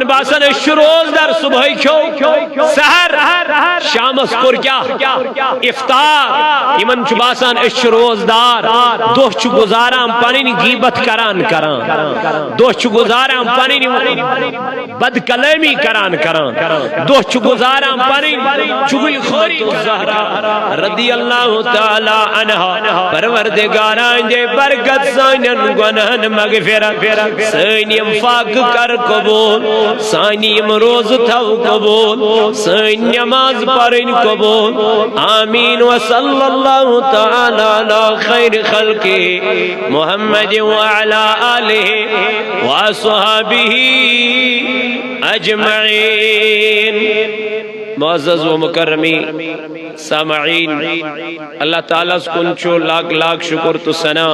یمن باسن روز در صبح کھو سحر شامس کور کیا افطار یمن باسان روز دار دہ گزاران پنن غیبت کران دہ گزاران پنن بد کلامی کران دہ گزاران پنن چغل خوری زہرا رضی اللہ تعالی عنہا پروردگاران دے برکت سانن گناہن مغفرت سانیم فاق کر قبول سانیم روز تھو قبول سان نماز پڑھن قبول آمین وصلی اللہ تعالی علی خیر خلق محمد وعلی آلہ وصحبہ اجمعین۔ معزز و مکرمی سامعین، اللہ تعالیٰ کن چھو لاکھ لاکھ شکر تو سنا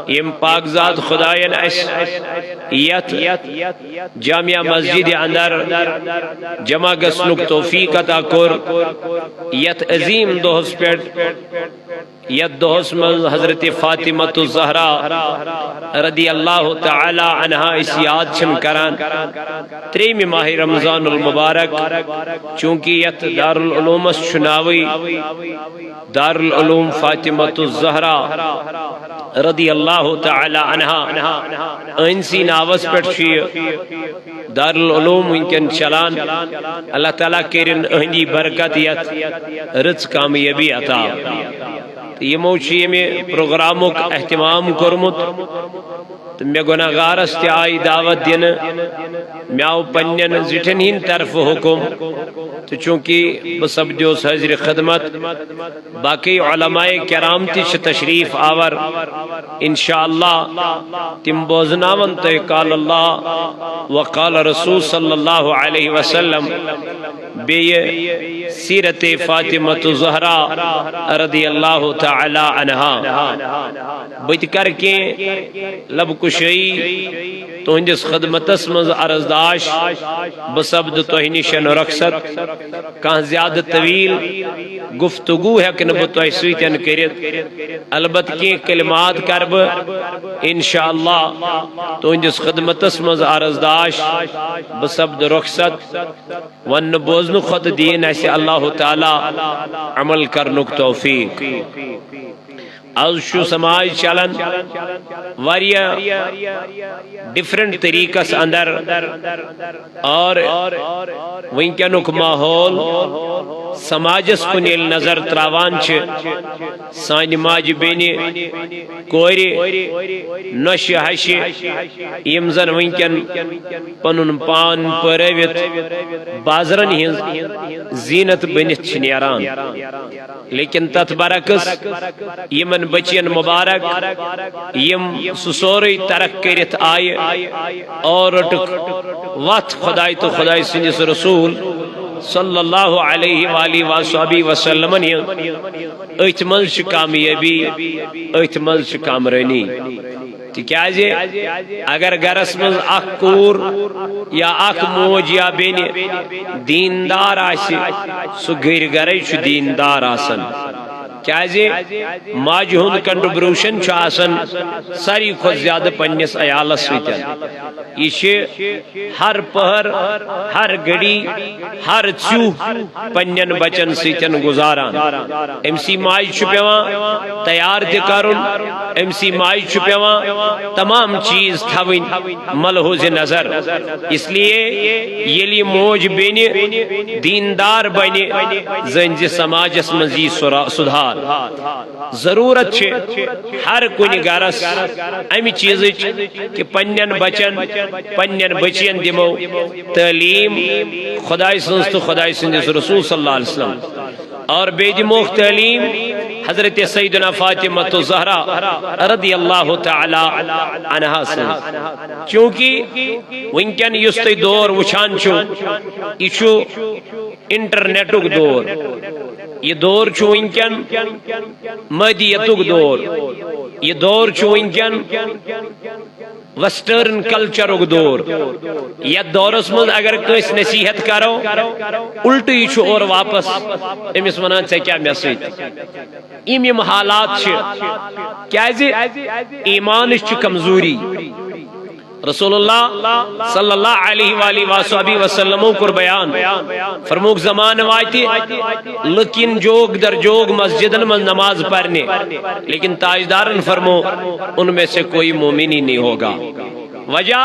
یم پاک ذات خدایان اس یت جامعہ مسجد اندر جمع گسنک توفیق عطا کر یت عظیم دوہس پیٹ یت دوہس من حضرت فاطمہ الزہرا رضی اللہ تعالی عنہا اس یاد چھن کران تریم ماہ رمضان المبارک چونکہ یت دار العلوم چناوی دار العلوم فاطمہ الزہرا رضی اللہ تعالی عنہا انسی ناوس پر شی دار العلوم انکن چلان اللہ تعالیٰ کرن اہندی برکت یت رچ کامیابی عطا یہ موچی میں پروگرامک اہتمام کرمت میں گناہگارس تے آئی دعوت دین میں آو پنین زٹن ہین طرف حکم تو چونکہ بسبدیوس حضر خدمت باقی علماء کرام تیش تشریف آور انشاءاللہ تم بوزناون تو قال اللہ وقال رسول صلی اللہ علیہ وسلم بے سیرت فاطمہ الزہرا رضی اللہ تعالی عنہا بیت کر کے لب کشی تو ہندس خدمت اسمز عرضداش بسبد توہنشن رخصت کہاں زیادہ طویل گفتگو ہے کہ نبو توہسویتن کرت البت کی کلمات کرب انشاءاللہ تو ہندس خدمت اسمز عرضداش بسبد رخصت ون بوزن خود دین ایسے اللہ تعالی عمل کرنک توفیق از شو سماج چلن واریا ڈیفرنٹ طریقہ سے اندر اور ونکنک ماحول سماجس کنیل نظر تراوان چھ سانی ماج بینی کوری نش حش یمزن ونکن پنن پان پرویت بازرن ہن زینت بنت چھنیران لیکن تت برعکس یمن بچین مبارک یم سسوری ترک کرت آئے اور وقت خدای تو خدای سنجس رسول صلی اللہ علیہ وآلہ وآلہ وسلم احتمال کامیابی احتمال کامرانی تکیازے اگر گرس من اخ کور یا اخ موج یا بین دیندار آسی سو گھر گرے چھ دیندار آسن کیازے ماج ہند کنٹریبیوشن چھ آسن ساری خود زیادہ پنس عیالس سیتن یہ ہر پہر ہر گڑی ہر چوہ پنن بچن سیتن گزاران امسی ماج چھ پیوان تیار تہ کرن امسی ماج چھ پیوان تمام چیز تھوین ملحوظ نظر اس لیے یلی موج بینی دیندار بنی زنج سماجس مزی سدھار ضرورت چھ ہر کن گرس امی چیز کہ پنن بچن پنن بچین دمو تعلیم خدای سنس تو خدای سنس رسول صلی اللہ علیہ وسلم اور بے دموخ تعلیم حضرت سیدنا فاطمہ الزہرا رضی اللہ تعالی عنہا سن چونکہ ونکن یستی دور وچھان چھو ایچو انٹرنیٹک دور یہ دور چھو ونکن مدیتک دور یہ دور چھو ونکن ویسٹرن کلچرک دور یا دورس مز اگر کس نصیحت کرو الٹی چھو اور واپس امس ونان ژے کیا مے سۭتۍ یم حالات چھ کیازِ ایمان چھ کمزوری رسول اللہ صلی اللہ علیہ وآلہ وآلہ وسلم کر بیان فرموک زمان واتی لکن جوگ در جوگ مسجدن من نماز پڑھنے، لیکن تاجدارن فرمو ان میں سے کوئی مومن ہی نہیں ہوگا۔ وجہ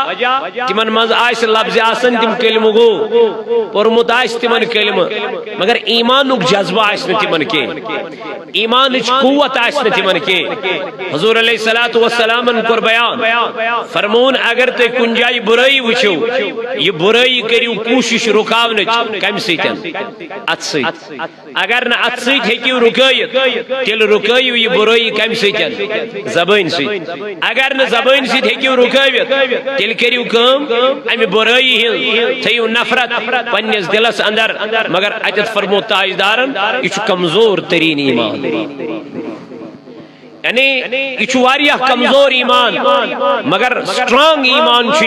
تمن مز آس لفظ آسن تم کلمہ گو پورمت آس تمن کلمہ مگر ایمانک جذبہ آس تمن کی، ایمانچ قوت آس تمن کی۔ حضور علیہ الصلوۃ والسلام کر بیان فرمون اگر تے کن جائے برائی وچھو یہ برائی کریو کوشش رکاونچ کم سیتن ات سیت، اگر نہ ات سیت ہیکیو رکائیت تیل رکائیو یہ برائی کم سیتن زبان سیت، اگر نہ زبان سیت ہیکیو رکائیت تیل کریو کم امی برائی ہن تھیو نفرت پنیس دلس اندر، مگر اجت فرمو تاجدارن یہ کمزور ترین ایمان، یعنی یہ واریاہ کمزور ایمان مگر سٹرانگ ایمان چھ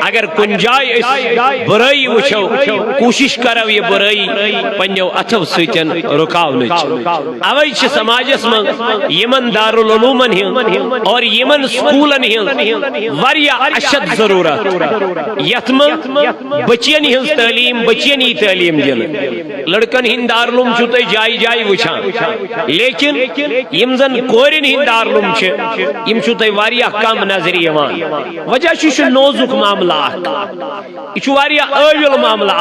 اگر کن جائے اس برائی وچھو کوشش کرو یہ برائی پنیو اتھو سیتن رکاونچ۔ اوئی چھ سماجس من یمن دارالعلومن ہن اور یمن سکولن ہن واریاہ اشد ضرورت، یتم بچین ہن تعلیم بچین ہی تعلیم دن، لڑکن ہن دارالعلوم چھو تے جائی جائی وچھان، لیکن یمزن کورن ہن دارالعلوم چھ یم چھو تے واریاہ کم نظر یوان۔ وجہ چھ نوزک معاملہ یہ واریاہ اویل معاملہ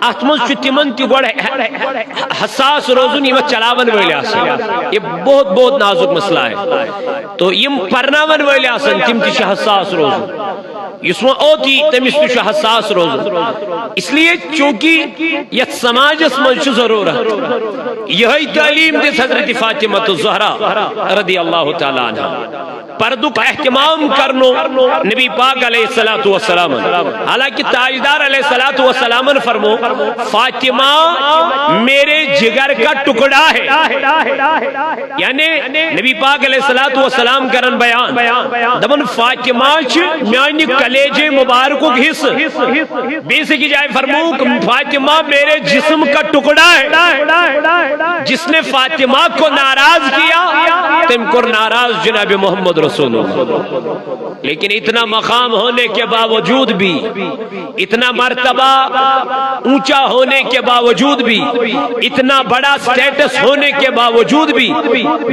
ات مز تمن تہ گوڑ حساس روزن یم چلاون ول آسن، یہ بہت بہت نازک مسئلہ ہے، تو یم پرناون ول آسن تم تہ حساس روزن، اس میں اوتی تمس تہ حساس روزن، اس لیے چونکہ یت سماجس مز ضرورت یہ تعلیم دس حضرت فاطمہ الزہرا رضی اللہ تعالی عنہ پردک اہتمام کرنو نبی پاک علیہ الصلوۃ والسلام، حالانکہ تاجدار علیہ الصلوۃ والسلام فرمو فاطمہ میرے جگر کا ٹکڑا ہے، یعنی نبی پاک علیہ الصلوۃ والسلام کرن بیان دمن فاطمہ چھ میانی کلیجے مبارک حص بیس کی جائے فرمو فاطمہ میرے جسم کا ٹکڑا ہے، جس نے فاطمہ کو ناراض کیا تم کو ناراض جناب محمد رسول اللہ۔ لیکن اتنا مقام ہونے کے باوجود بھی، اتنا مرتبہ اونچا ہونے کے باوجود بھی، اتنا بڑا سٹیٹس ہونے کے باوجود بھی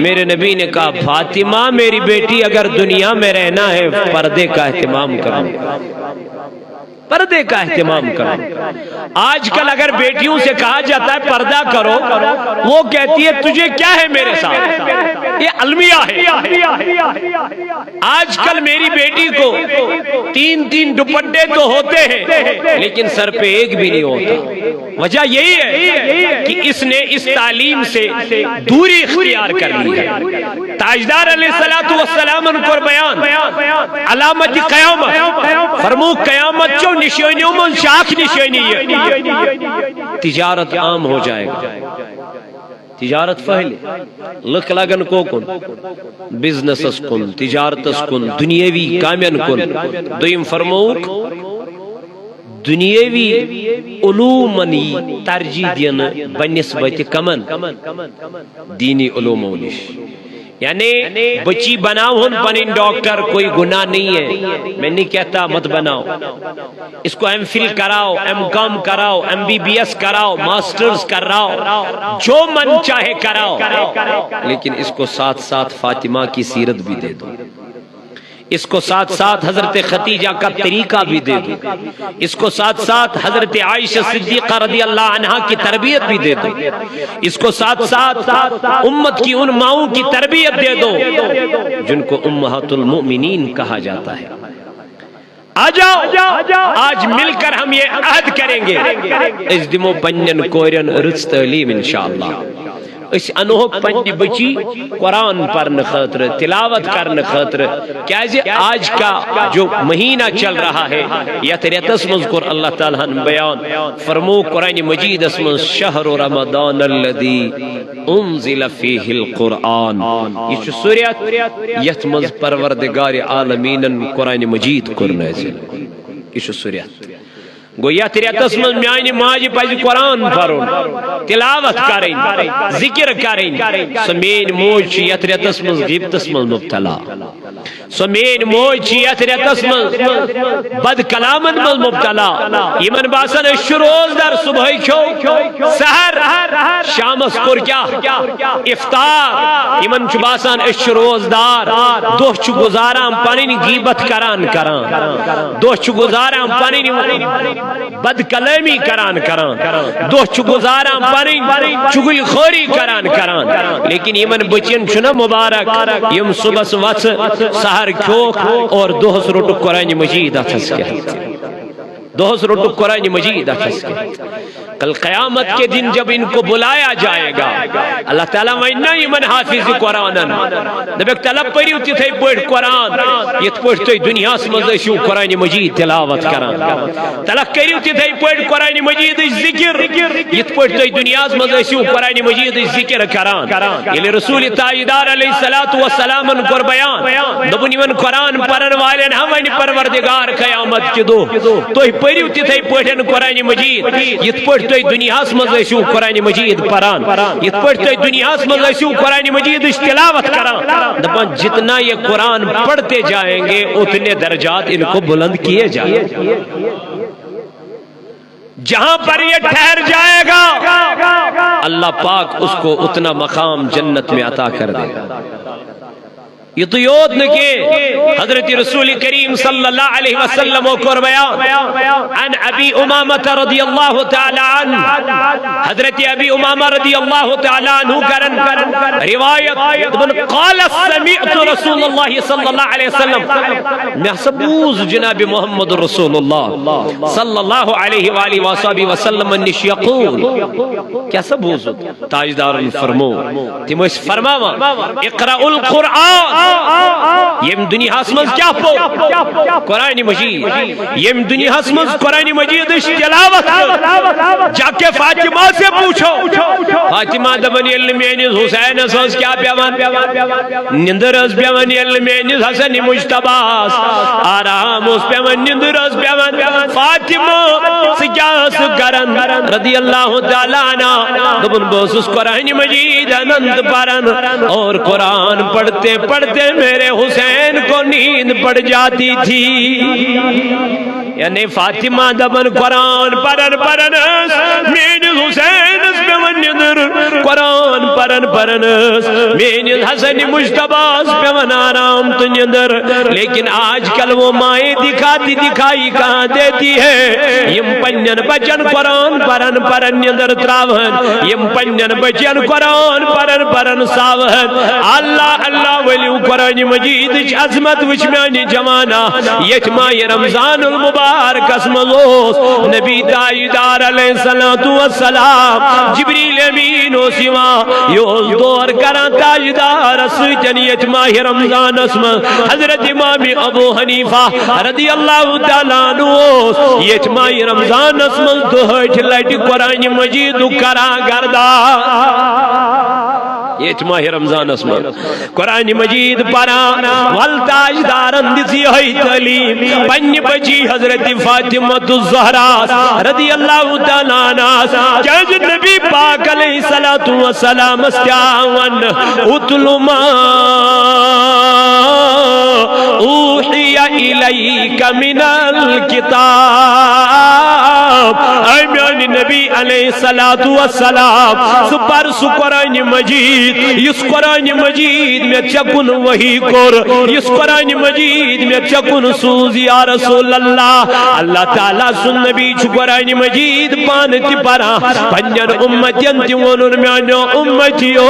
میرے نبی نے کہا فاطمہ میری بیٹی اگر دنیا میں رہنا ہے پردے کا اہتمام کرو، پردے کا اہتمام کرو۔ آج کل اگر بیٹیوں سے کہا جاتا ہے پردہ کرو وہ کہتی ہے تجھے کیا ہے میرے ساتھ، یہ المیہ ہے۔ آج کل میری بیٹی کو تین تین دوپٹے تو ہوتے ہیں لیکن سر پہ ایک بھی نہیں ہوتا، وجہ یہی ہے کہ اس نے اس تعلیم سے دوری اختیار کر لی ہے۔ تاجدار علیہ الصلوۃ والسلام کو بیان علامت قیامت فرمو قیامت جو نشانیوں میں شاخ نشانی ہے، تجارت عام ہو جائے گا، تجارت پہلے لکھ لگن کو کن بزنس کن تجارت کن دنیاوی کامین کن، دویم فرموک دنیاوی علومنی ترجیح دین بنسبت کمن دینی علوموں نش، یعنی بچی بناؤ ہن پنن ڈاکٹر کوئی گناہ نہیں ہے، میں نہیں کہتا مت بناؤ، اس کو ایم فل کراؤ، ایم کام کراؤ، ایم بی بی ایس کراؤ، ماسٹرز کراؤ، جو من چاہے کراؤ، لیکن اس کو ساتھ ساتھ فاطمہ کی سیرت بھی دے دو، اس کو ساتھ ساتھ حضرت خدیجہ کا طریقہ بھی دے دو، اس کو ساتھ ساتھ حضرت عائشہ صدیقہ رضی اللہ عنہا کی تربیت بھی دے دو، اس کو ساتھ ساتھ امت کی ان ماؤں کی تربیت دے دو جن کو امہات المؤمنین کہا جاتا ہے۔ آج مل کر ہم یہ عہد کریں گے اس دمو پنجن کورین رچ تعلیم انشاءاللہ، اس انہو پنجی بچی قرآن پڑھنے خاطر تلاوت کرنے خاطر، کیازے آج کا جو مہینہ چل رہا ہے یت ریتس مذکر اللہ تعالیٰ نے بیان فرمو قرآن مجید اسم شہر رمضان الذی انزل فیہ القرآن، یہ سوریت یت مز پروردگار عالمین قرآن مجید کو نازل، یہ سوریت گو یت ریتس من میانی ماجی پزی قرآن پرون تلاوت کریں ذکر کریں، سمین موج یت ریتس من غیبتس من مبتلا، سو مین موج یت ریتس من بد کلامن من مبتلا یمن باسن روز در صبح کھو سحر شامس کور کیا افطار یمن چھ باسان روز دار دو چھ گزاران پنن غیبت کران دو چھ گزاران پنن بد کلامی کران دو چھ گزاران پنن چگل خوری کران لیکن یمن بچن چھنا مبارک یم صبح وچ سحر کھوک اور دوہس روٹو قرآن مجید اتھس کے دوہس روٹو قرآن مجید اتھس کے کل قیامت کے دن جب ان کو بلایا جائے گا اللہ تعالیٰ وَإِنَّا يَمَنْ حَافِظِ قُرْآنًا نبیک طلب پریو تی تھے پوٹ قرآن یہ پوٹ تو دنیا سمجھو قرآن مجید تلاوت کران طلب کریو تی تھے پوٹ قرآن مجید ذکر یہ پوٹ تو دنیا سمجھو قرآن مجید ذکر کران یہ رسول تائیدار علیہ السلام کر بیان دبنی من قرآن پرن والن ہمیں پروردگار قیامت کی دو تو پریو تی تھے پوٹن قرآن مجید یہ پوٹ تو دنیا سمجھو قرآن مجید پران یہ پوٹ تو دنیا سمجھو قرآن مجید تلاوت کران دبن جتنا یہ قرآن پڑھتے جائیں گے اتنے درجات ان کو بلند کیے جائیں گے جہاں پر یہ ٹھہر جائے گا اللہ پاک اس کو اتنا مقام جنت میں عطا کر دے گا یہ تو یاد نکے حضرت رسول کریم صلی اللہ علیہ وسلم کو بیان عن ابی امامہ رضی اللہ تعالی عنہ حضرت ابی امامہ رضی اللہ تعالی عنہ کرن روایت قال سمعت رسول اللہ صلی اللہ علیہ وسلم میں سبوز جناب محمد رسول اللہ صلی اللہ علیہ وآلہ وآلہ وسلم انش یقول کیا سبوز تاجدار فرمو تیموش فرماوا اقرأ القرآن یم دنیا حسمز کیا پو قرآن مجید یم دنیا حسمز قرآن مجید تلاوت جا کے فاطمہ سے پوچھو فاطمہ دبن علمینیز حسین اساس کیا پیوان نندر اس پیوان علمینیز حسن مجتباس آرام اس پیوان نندر اس پیوان فاطمہ سکیاس کرن رضی اللہ تعالیٰ عنہ دبن بوس اس قرآن مجید انند پرن اور قرآن پڑھتے میرے حسین کو نیند پڑ جاتی تھی یعنی فاطمہ دبن قرآن پرن میرے حسین قرآن پرن میرے حسن مجتباس پیون آرام تو نیندر لیکن آج کل وہ مائیں دکھائی کہاں دیتی ہے یم پنجن بچن قرآن پرن نیندر تراون یم پنجن بچن قرآن پرن ساون اللہ ولیو قرآن مجید عظمت وچمانی جمانا یکما یہ رمضان المبارک اسمزوس نبی تائیدار علیہ السلام جبریل امین و سوا یوز دور کران تائیدار سویتن یکما یہ رمضان اسم حضرت امام ابو حنیفہ رضی اللہ تعالیٰ عنوس یکما یہ رمضان اسم دوہٹ لٹ قرآن مجید کرا گردہ یہ ماہ رمضان اسمان قرآن مجید پران والتاج دارن دیسی ہوئی تعلیم پنی بچی حضرت فاطمہ الزہرا رضی اللہ تعالیٰ عنہ جاز نبی پاک علیہ السلام استعاون اتلو ما اوحی الیک من الکتاب ایمیان نبی علیہ السلام سپر سقرآن مجید اس قرآن مجید میں چکن وہی کور اس قرآن مجید میں چکن سوز یا رسول اللہ تعالیٰ سن نبی چھ قرآن مجید پانتی پرا پنجر امتین تیونر میانو امتیو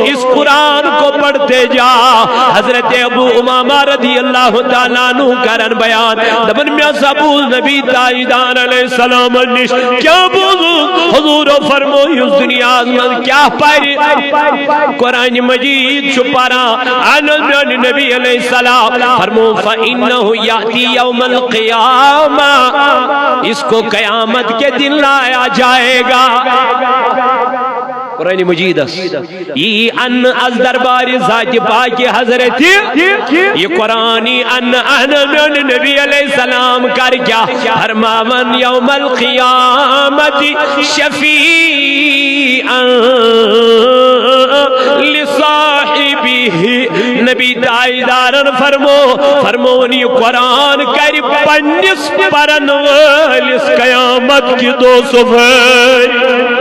اس قرآن کو پڑھتے جا حضرت ابو امامہ رضی اللہ تعالیٰ عنہ کرن بیان دبن میں سبوز نبی تائیدار علیہ السلام کیا بوزو حضور فرموئی اس دنیا میں کیا پاری قرآن مجید چھپارا آنند نبی علیہ السلام فرمو فَإِنَّهُ يَأْتِي يَوْمَ الْقِيَامَةِ اس کو قیامت کے دن لایا جائے گا قرآن مجید یہ ان از دربار ذات پاک حضرت یہ قرآنی ان احمد نبی علیہ السلام کر کیا فرماون یوم القیامت شفیعا لصاحبہ نبی تائیدارن فرمون یہ قرآن کر پنس پرن والس قیامت کی دو سفر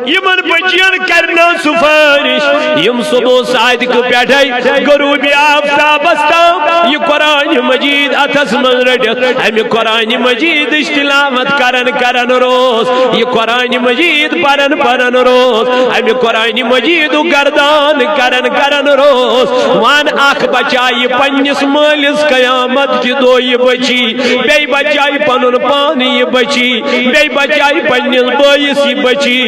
یمن بچین کرنا سفارش یم صبح صادق پیٹھائی غروبی آفتاب استام یہ قرآن مجید اتس من رٹت ہمیں قرآن مجید تلاوت کرن روز یہ قرآن مجید پرن روز ہمیں قرآن مجید گردان کرن روز وان اخ بچائی پنس مالس قیامت کی دو یہ بچی بے بچائی پنن پان یہ بچی بے بچائی پنس بائیس یہ بچی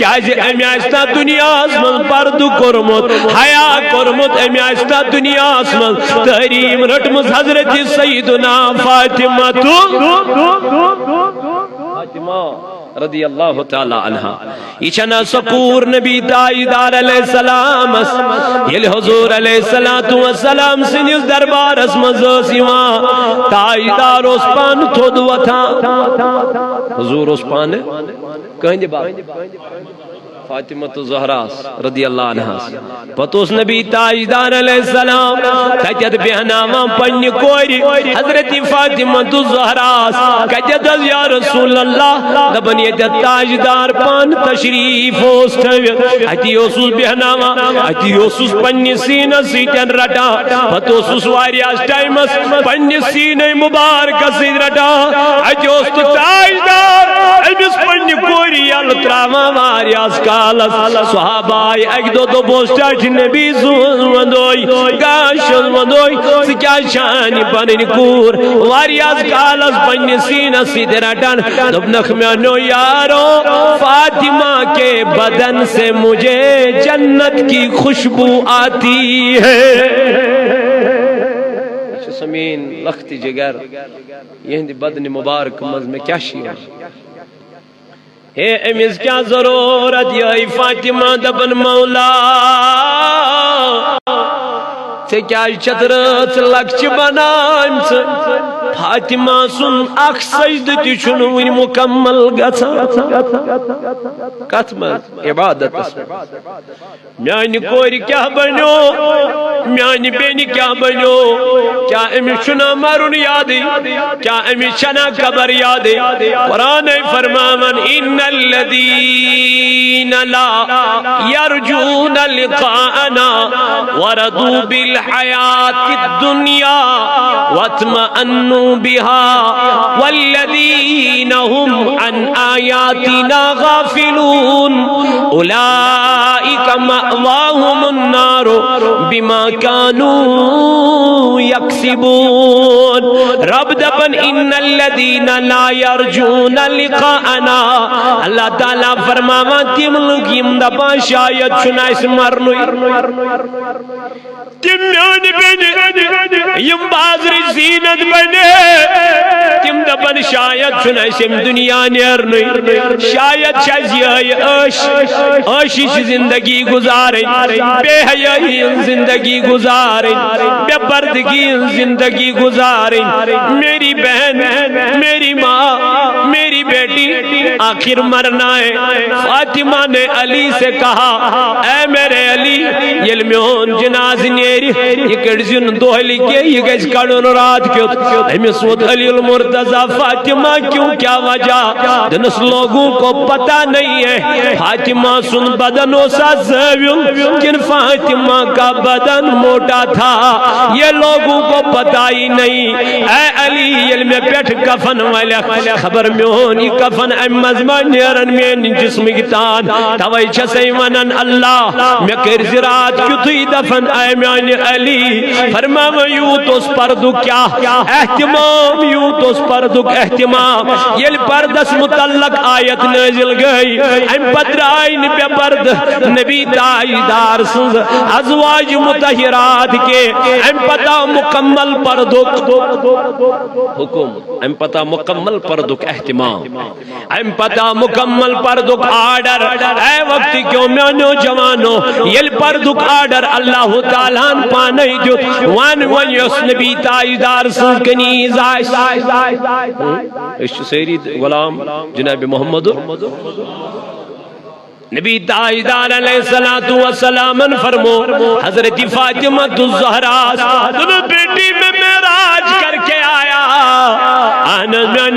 امی آستا دنیا من پرد کرمت حیا کرمت امی آستا دنیا من تحریم رٹمت حضرت سیدنا فاطمہ رضی اللہ تعالی عنہ یہ چھنا سکور نبی تائیدار علیہ السلام یل حضور علیہ السلام سنیس دربار اسمز سیوان تائیدار اس پان تھود وطا حضور اس پان کہیں دے بات فاطمہ الزہراس رضی اللہ عنہ پتوس نبی تاجدار علیہ السلام کجد بہناوان پنی کوری حضرت فاطمہ الزہراس کجد یا رسول اللہ دبن یہ تاجدار پان تشریف ہوست اتی یوسوس بہناوان اتی یوسوس پنی سینہ سیٹن رٹا پتوس واریاس ٹائمس پنی سینہ مبارک سید رٹا اتی یوسوس تاجدار ایمس پنی کوری التراوان واریاس کا صحابہ ایک دو بوسٹاٹ نبی زون وندوئی گاشن وندوئی سکیا شانی پنن کور واریاز کالس پنی سینہ سیدھ رٹن دبنخ میانو یارو فاطمہ کے بدن سے مجھے جنت کی خوشبو آتی ہے سمین لخت جگر یہ بدن مبارک مز میں کیا شیئر اے امیز کیا ضرورت یہ فاطمہ دبن مولا سے کیا چترت لکچ بنائم سے فاطمہ سن اخ سجد تیچنوین مکمل گتا کتمت عبادت میانی کوری کیا بنو میانی بینی کیا بنو کیا امی شنا مرون یادی کیا امی شنا قبر یادی قرآن فرمامن ان الذین لا یرجون لقاءنا وردوا بالحیات الدنیا واطمئنوا بها والذین هم عن آیاتنا غافلون اولئک مأواهم النار بما كانوا يكسبون رب دبن ان الذين لا يرجون لقاءنا اللہ تعالیٰ فرماوا تم لوگ یم دبا شاید چنائس مرنو تم میانی بنی یم بازری زینت بنی تم دبن شاید چنائس یم دنیا نیرنو شاید چیزی عشی زندگی گزاریں بے حیائی زندگی گزاریں بے پردگی زندگی گزاریں میری بہن میری ماں میری بیٹی آخر مرنا ہے فاطمہ نے علی سے کہا اے میرے علی یلمیون جناز نیری یہ کڑزن دوہلی کے یہ گیس کڑن رات کیوں ہمیں سود علی المرتضی فاطمہ کیوں کیا وجہ دنس لوگوں کو پتہ نہیں ہے فاطمہ سن بدن و سازویوں کن فاطمہ کا بدن موٹا تھا یہ لوگوں کو پتہ ہی نہیں اے علی علم پیٹھ کفن والا خبر میں ہونی کفن امز مانیرن میں جسم گتان توائی چھسے ونن اللہ میں کرز رات کتوی دفن اے میان علی فرما میں یوں تو اس پردو کیا احتمام یوں تو اس پردو احتمام یہ پردس متعلق آیت نازل گئی ام پترائن پہ پرد نبی تائیدار سنز ازواج متحرات کے ام پتا مکمل پردک حکم ام پتا مکمل پردک احتمام ام پتا مکمل پردک آڈر اے وقت کیوں میانو جوانو یل پردک آڈر اللہ تعالیٰ پانی جو وان ونیس نبی تائیدار سنز کنیز آئیس اس سیرید غلام جناب محمد نبی تاجدار علیہ السلام فرمو حضرت فاطمہ الزہرا بیٹی میں معراج کر کے آیا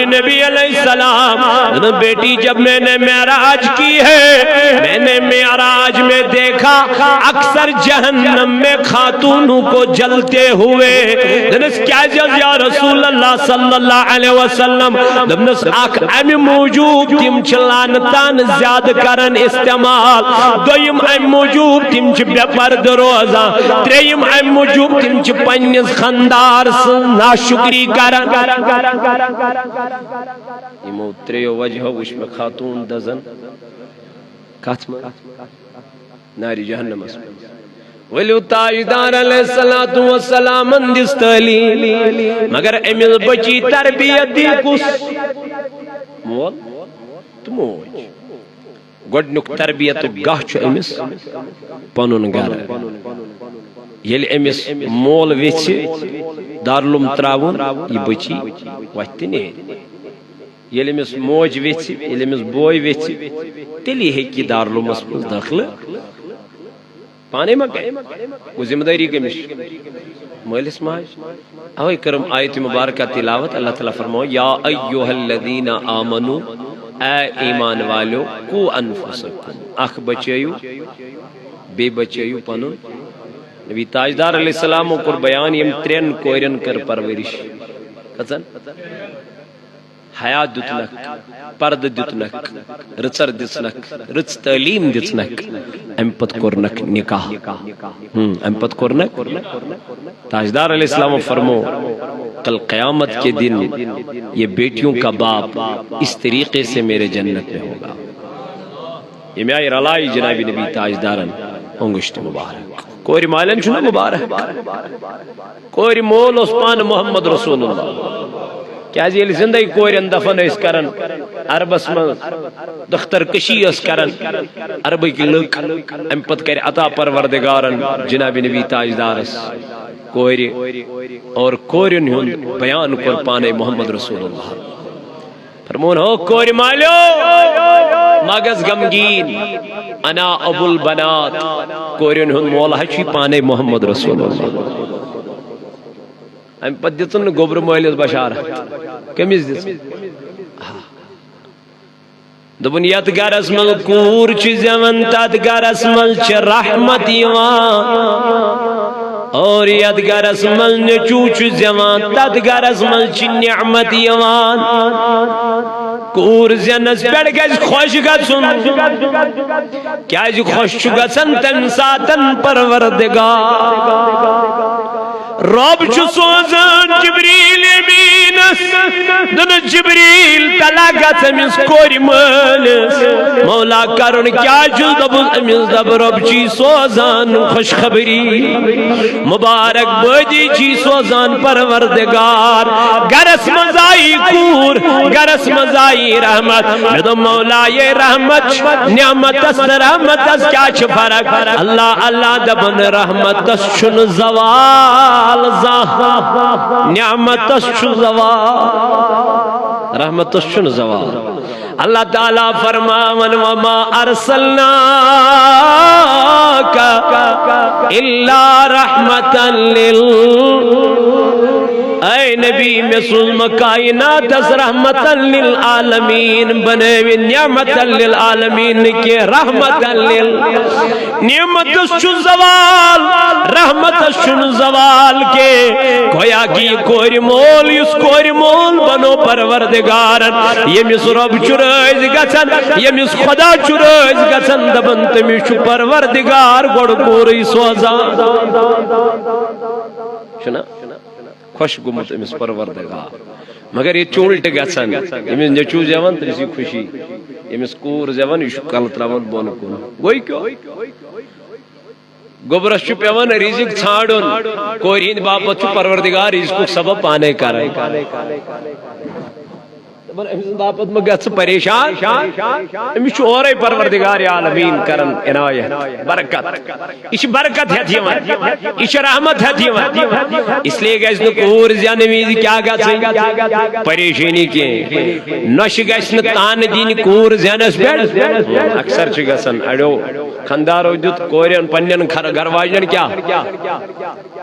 نبی علیہ السلام بیٹی جب میں نے معراج کی ہے میں نے معراج میں دیکھا اکثر جہنم میں خاتونوں کو جلتے ہوئے کیا جل یا رسول اللہ صلی اللہ علیہ وسلم دمنس اک امی موجود تم چلانتان زیادہ کرن استعمال دویم امی موجود تم چھ بے پرد روزہ تریم امی موجود تم چھ پنیز خندار ناشکری کرن یمو تریو وجہ وش میں خاتون دزن کاتم ناری جہنم اس ولیو تاجدار علیہ السلام اندس تعلیم مگر امیل بچی تربیت دی کس مول تو موج گوڑنک تربیت گاہ چھو امس پنن گھر یل امس مول ویچ دارلوم تراون یہ بچی وقت نیر یل امس موج ویچ یل امس بوئی ویچ تیلی ہے کی دارلوم اس داخل پانے مکہ وہ ذمہ داری کمش مالس ماج اوے کرم آیت مبارکہ تلاوت اللہ تعالیٰ فرماؤ یا ایوہ الذین آمنو اے ایمان والو کو انفسکم اخ بچیو بے بچیو پنو نبی تاجدار علیہ السلام کو بیان یم ترین کوئرن کر پرورش کتن حیات دتنک پرد دتنک رچر دتنک رچ تعلیم دتنک امپت کرنک نکاح امپت کرنک تاجدار علیہ السلام فرمو کل قیامت کے دن یہ بیٹیوں کا باپ اس طریقے سے میرے جنت میں ہوگا یہ میں آئی رلائی جنابی نبی تاجدارن انگشت مبارک کوئی مالن چھنا مبارک کوئی مول اسپان محمد رسول اللہ کیا جیل زندگی کوئی اندفن اس کرن عربس من دختر کشی اس کرن عربی کی لک امپت کر عطا پروردگارن جناب نبی تاجدارس کوئی اور کوئی انہوں بیان قربان محمد رسول اللہ فرمون ہو کوئی مالو مغز غمگین انا ابو البنات کوئی انہوں مولا چی پانے محمد رسول اللہ ام پت دتن گوبر مولس بشار کمیز دت دبن یت گرس مل کور چھ زمن تت گرس مل چھ رحمت یوان اور یت گرس مل نچو چھ زمان تت گرس مل چھ نعمت یوان کور زنس پیڑ گز خوش گسن کیا جی خوش گسن تم ساتن پروردگار رب چھو سوزن جبریل امینس دن جبریل تلاگت امس کوری مالس مولا کرن کیا چھو دب امس دب رب چی سوزن خوش خبری مبارک بودی چی سوزن پروردگار گرس مزائی کور گرس مزائی رحمت مدو مولا یہ رحمت نعمت اس رحمت اس کیا چھ فرق اللہ اللہ دبن رحمت اس چھن زوال نعمت شو زوال رحمت شو زوال اللہ تعالیٰ فرماون وما ارسلناک الا رحمتا اے نبی مسلم کائنات اس رحمتا للعالمین بنے وی نعمتا للعالمین کے رحمتا نعمت شو زوال رحمت شو زوال کے کویا کی کوئی مول اس کوئی مول بنو پروردگارن یہ مس رب چرائز گسن یہ مس خدا چرائز گسن دبن تمیشو پروردگار گوڑ کوری سوزا شنا خوش گمت امس پروردگار مگر یہ چولٹ گسن امس نچو زیون تریسی خوشی امس کور زیون یہ کل تراون بون کن وہی کیوں گوبرس چھ پیون رزق ژھانڈن کوئی ہند باپت چھ پروردگار رزق سبب پانے کر باپت میں گھس پریشان امس اور پروردگار عالمین کرن عنایت برکت یہ برکت ہے یہ رحمت ہے اس لیے گھس نور زین وز کیا گھن پریشانی کی نش گھس تان دین کور زینس پہ اکثر گھن اڑو خاندارو دیت کورین پنن گھر واجن کیا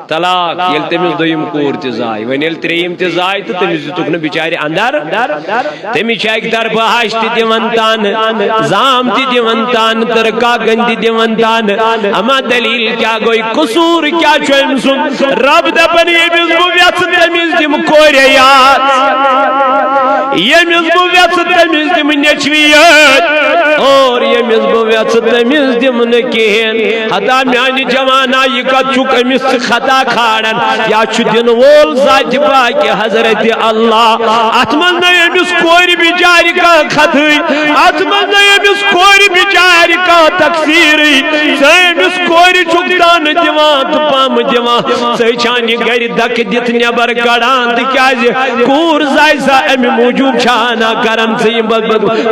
طلاق یل تمس دویم کور تہ زائے ون یل تریم تہ زائے تو تمس دتک نا بچار اندر تمس اک طرف ہش تہ دِوان تان زام تہ دِوان تان ترکا گن تہ دِوان تان اما دلیل کیا گوئی قصور کیا چھ ام سن رب دپن یمس بہ ویژھ تمس دم کور یاد یمس بہ ویژھ تمس دم نیچویت اور یمس بہ ویژھ تمس دم نہ کہین ہتا میانہ جوانا یہ کت چھ امس خطا کھاڑن یا چھ دن وول ذات پاک حضرت اللہ اتمن امس کور بچار کا خطی اتمن امس کور بچار کا تقصیر امس کور چکتان دیوان تو پام دیوان سچانی گر دک دت نبر کڑان تکیاز کور زائزہ امی موجود چھانا کرن سیم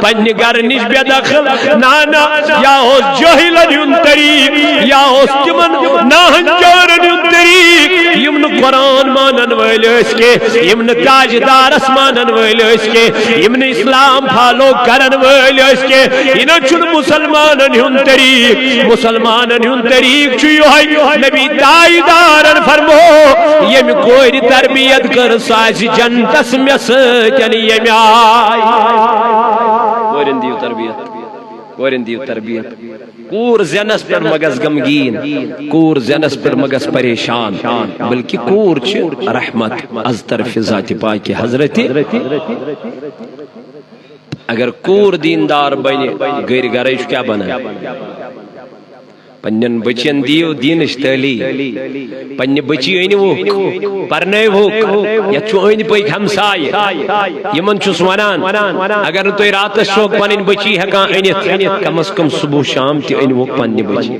پنی گر نش بے دخل نانا یا ہوس جہلن یون طریق یا ہوس تمن ناہنجارن یون طریق یمن قرآن مانن ویل اس کے یمن تاجدار اسمانن ویل اس کے یمن اسلام فالو کرن ویل اس کے انہاں چھن مسلمانن یون طریق مسلمانن یون طریق چھوئی نبی تاجدارن فرمو یم کوئی تربیت کر ساسی جنتس میں سکن یم آئی کورن دیو تربیت کورن دیو تربیت کور زینس پر مگس غمگین کور زینس پر مگس پریشان بلکہ کور چھ رحمت از طرف ذات پاک حضرت اگر کور دیندار بنے غیر گرش کیا بنا پنن بچن دیو دینش تعلیم پنہ بچی انوک پرنوک یا چون پک ہمسائے یمن چھس ونان اگر تھی رات شوق پن بچی ہکان انت کم از کم صبح شام تہ انوک پنہ بچی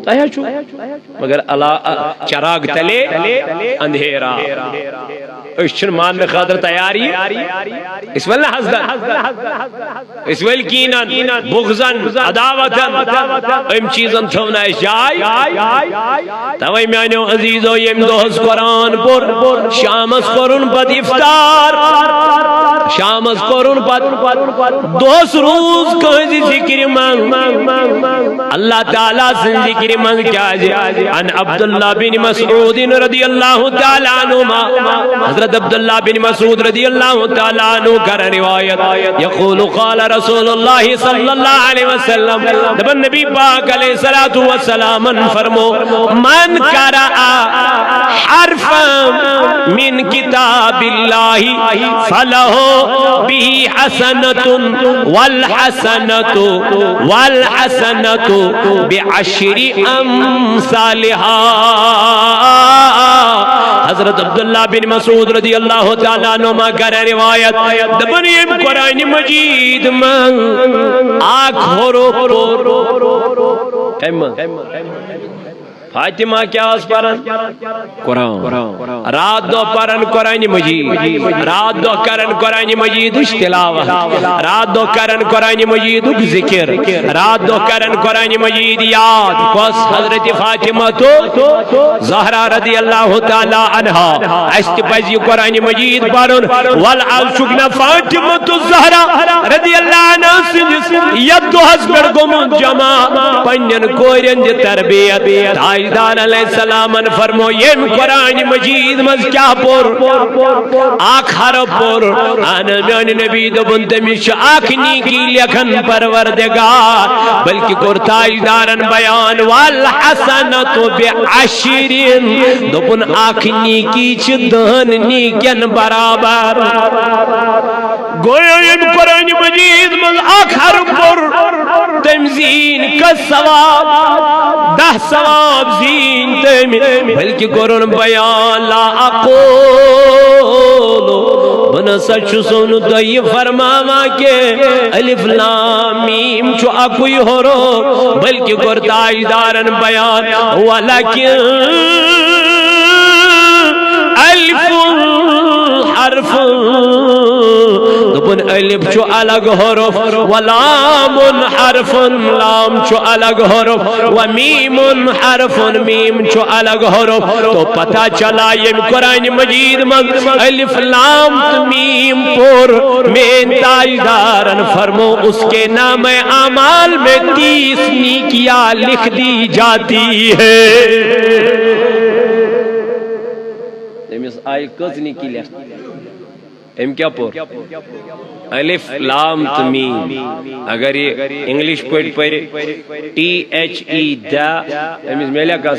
تہ چھو مگر چراغ تلے اندھیرا اس مان خاطر تیاری اس ول حسدن اس ول کینن بغضن عداوتن ام چیزن تھونا جائے توئی میانو عزیزو یم دوس قرآن پر شامس قرن پت افطار شامس قرن پت دوس روز کہنزی ذکر من اللہ تعالیٰ سن ذکر من کیا جائے ان عبداللہ بن مسعود رضی اللہ تعالیٰ عنہ حضرت عبداللہ بن مسعود رضی اللہ تعالیٰ عنہ کر روایت یقول قال رسول اللہ صلی اللہ علیہ وسلم دبن نبی پاک علیہ السلام فرمو من قرأ حرفا من کتاب اللہ فلہ بھی حسنت والحسنت والحسنت بعشر امثالها حضرت عبداللہ بن مسعود رضی اللہ تعالیٰ عنہ کر روایت دبن یہ قرآن مجید من آنکھ ہورو فاطمہ کیا اس پرن قرآن رات دو پرن قرآن مجید رات دو کرن قرآن مجید تلاوت رات دو کرن قرآن مجید ذکر رات دو کرن قرآن مجید یاد کس حضرت فاطمہ تو زہرا رضی اللہ تعالی عنہا است پزی قرآن مجید پرن والعشقنا فاطمہ تو زہرا رضی اللہ عنہ یدو حسبر گمون جمع پنین کورین دی تربیت تاجدار علیہ السلام فرمو یم قرآن مجید مز کیا پور آنکھ حرف پور آنا میان نبی دبن تمیش آنکھ نیکی لکھن پروردگار بلکہ کور تاجدارن بیان والحسنت بعشرین دبن آنکھ نیکی چھ دہن نیکین برابر گویا یم قرآن مجید مز آنکھ حرف پور تمزین کا ثواب 10 ثواب زین تمہیں بلکہ قرآن بیان لا اقول بنا سچ سن دئی فرماما کے الف لام میم چو اکوئی ہو رو بلکہ قرآن تاجدارن بیان ولیکن الف حرف الف چو الگ حرف ولام حرف لام چو الگ حرف ومیم حرف میم چو الگ حرف تو پتہ چلا یہ قرآن مجید میں الف لام میم پر میں تاجدارن فرمو اس کے نام اعمال میں 30 نیکیاں لکھ دی جاتی ہے. آئی کتنی کی لکھ ام کیا پور الف لام میم اگر یہ انگلش پڑھ پڑھ THE دا امس میلیا کا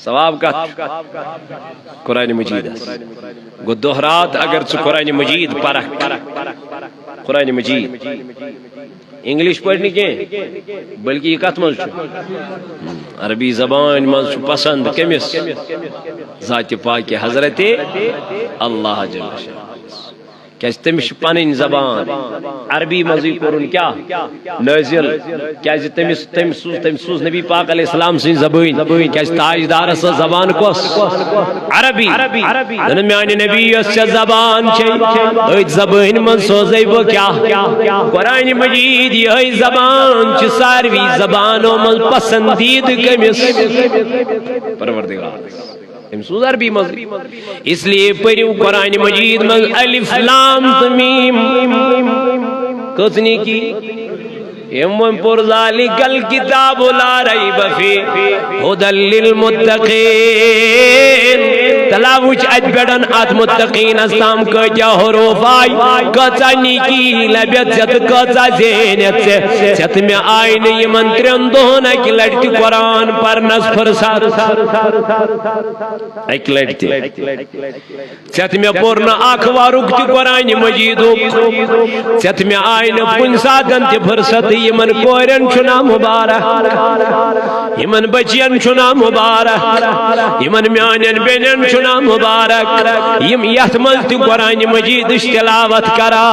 ثواب کا قرآن مجید گو دہرات اگر ژٕ قرآن مجید پرکھ قرآن مجید انگلش پڑھنے کی بلکہ یہ کت من عربی زبان من پسند کمس ذات پاک حضرت اللہ جل شانہ کیازِ تمس پنن زبان عربی مزی کرن کیا نازل کیازِ تم سوز نبی پاک علیہ السلام سن زبان کیازِ تاجدار س زبان کس عربی میان نبی اس زبان چھ ایت زبان من سوزے بو کیا قرآن مجید یہ زبان چھ ساروی زبانوں من پسندید کمس پروردگار امسوز عربی مزی اس لیے پڑھو قرآن مجید میں الف لام میم کتنی کی امم پر ذالک الکتاب لا ریب فیہ ھدی للمتقین تلاوچ اجبڑن ات متقین استام کجا حروف آئی کچا نیکی لبیت ست کچا زینت ست میں آئین یمن ترین دہن ایک لڑتی قرآن پرنس فرسار ایک لڑتی ست میں پورنا آخوا رکتی قرآن مجیدو ست میں آئین پنسادن تی فرست یمن کورن چنا مبارک یمن بچین چنا مبارک یمن میانین بینین چنا مبارک یم یتمل تی قرآن مجید تلاوت کرا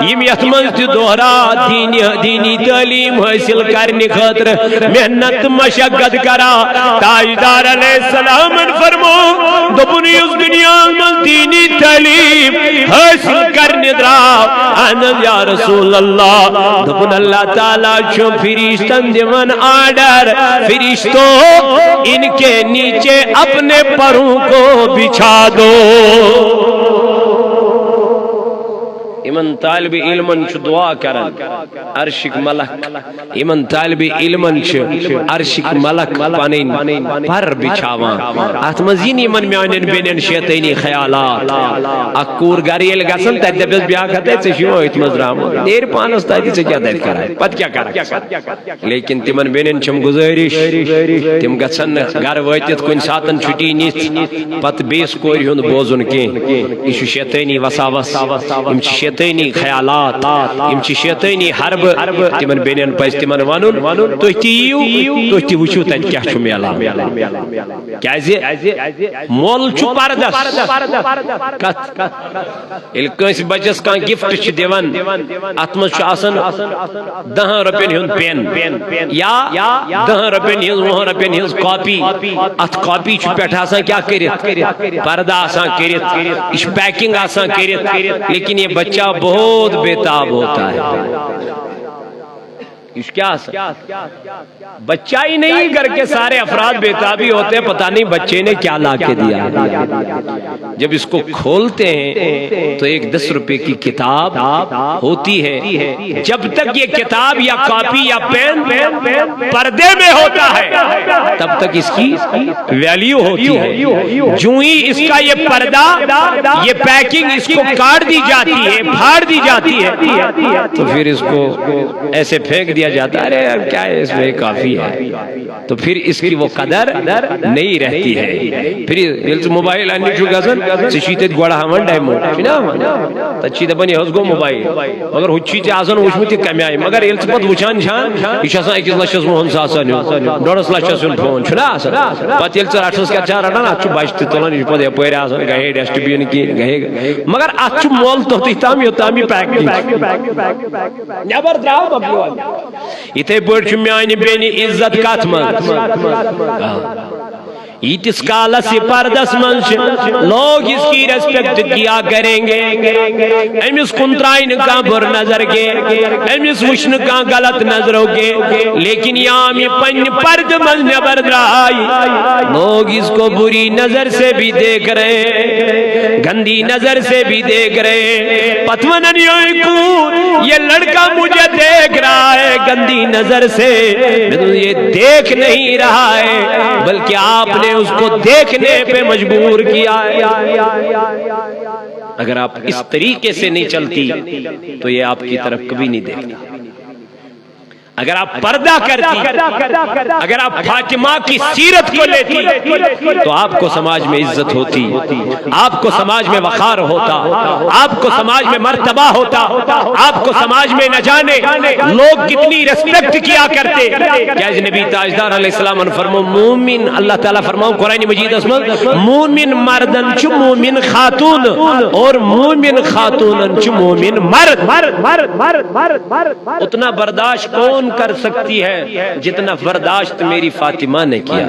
یم یتمل تی دوہرا دینی تعلیم حاصل کرنے خاطر محنت مشقت کرا تاجدار علیہ السلام فرمو دبنی اس دنیا میں دینی تعلیم حاصل کرنے درا آنند یا رسول اللہ دبن اللہ تعالیٰ چھو فرشتن دیون آڈر فرشتو ان کے نیچے اپنے پروں کو بچھا دو. ایمن طالب علمن چھ دعا کرن عرشک ملک ایمن طالب علمن چھ عرشک ملک پانین پر بچھاوان ات مزین ایمن میانین بینین شیطینی خیالات اکور گریل گسن تا دبس بیا کھتے چھ شیو ایت مزرام دیر پانس تا دی کیا دیر کرا پت کیا کرا لیکن تمن بینین چم گزارش تم گسن گھر واتت کن ساتن چھٹی نیت پت بیس کوری ہند بوزن کی ایشو شیطینی وساوس ام شیطینی خیالات ام شیطینی حرب تمن بینین پس تمن ونن تو تی وچھو تت کیا چھ میلا کیازِ مول چھ پردس کت ال کنس بچس کان گفٹ چھ دیوان ات مز چھ آسان 10 رۄپین ہند پین یا 10 رۄپین ہند 20 رۄپین ہند کاپی ات کاپی چھ پیٹھ آسان کیا کرت پردہ آسان کرت اس پیکنگ آسان کرت لیکن یہ بچہ بہت بےتاب ہوتا ہے. اس کیا بچہ ہی نہیں گھر کے سارے افراد بےتابی ہوتے ہیں پتہ نہیں بچے نے کیا لا کے دیا. جب اس کو کھولتے ہیں تو ایک 10 روپے کی کتاب ہوتی ہے. جب تک یہ کتاب یا کاپی یا پین پردے میں ہوتا ہے تب تک اس کی ویلیو ہوتی ہے. جو ہی اس کا یہ پردہ یہ پیکنگ اس کو کاٹ دی جاتی ہے پھاڑ دی جاتی ہے تو پھر اس کو ایسے پھینک دیا جاتا ہے ارے یار کیا ہے اس میں کافی ہے تو پھر اس کی وہ قدر نہیں رہتی ہے. پھر موبائل آنی چھو گزن سشیتت گوڑا ہمان ڈائمو تچی دبنی حس گو موبائل مگر ہچی چی آسان وچمتی کمی آئی مگر ایلس پت وچان شان ایش آسان 21 لچھس مہن ساسان 1.5 لچھس فون چھنا آسان پت ایلس راٹھس کیا چاہ رہا نا اچھو باشتی تولن ایش پت اپویر آسان گئے ڈیسٹ بیون کی گئے مگر اچھو مول تو تیتامی ہوتامی پیکنگ نیبر دراؤ ببلیو آلی اتھے پوٹ چھو میانی بینی عزت کات من ایتس کالا سے پردس منش لوگ اس کی ریسپیکٹ کیا کریں گے امس کن ترائن کا بر نظر کے امس وشن کا غلط نظروں کے لیکن یہاں میں پن پرد من نبر درائی لوگ اس کو بری نظر سے بھی دیکھ رہے ہیں گندی نظر سے بھی دیکھ رہے ہیں پتونن یہ لڑکا مجھے دیکھ رہا ہے گندی نظر سے یہ دیکھ نہیں رہا ہے بلکہ آپ نے اس کو دیکھنے پہ مجبور کیا ہے اگر آپ اس طریقے سے نہیں چلتی تو یہ آپ کی طرف کبھی نہیں دیکھتا اگر آپ پردہ کرتی اگر آپ فاطمہ کی سیرت کو لیتی تو آپ کو سماج میں عزت ہوتی آپ کو سماج میں وقار ہوتا آپ کو سماج میں مرتبہ ہوتا آپ کو سماج میں نہ جانے لوگ کتنی ریسپیکٹ کیا کرتے کیا نبی تاجدار علیہ السلام نے فرمایا مومن اللہ تعالیٰ فرماؤ قرآن مجید اسمت مومن مردن چو مومن خاتون اور مومن خاتون چو مومن مرد اتنا برداشت کون کر سکتی ہے جتنا برداشت میری فاطمہ نے کیا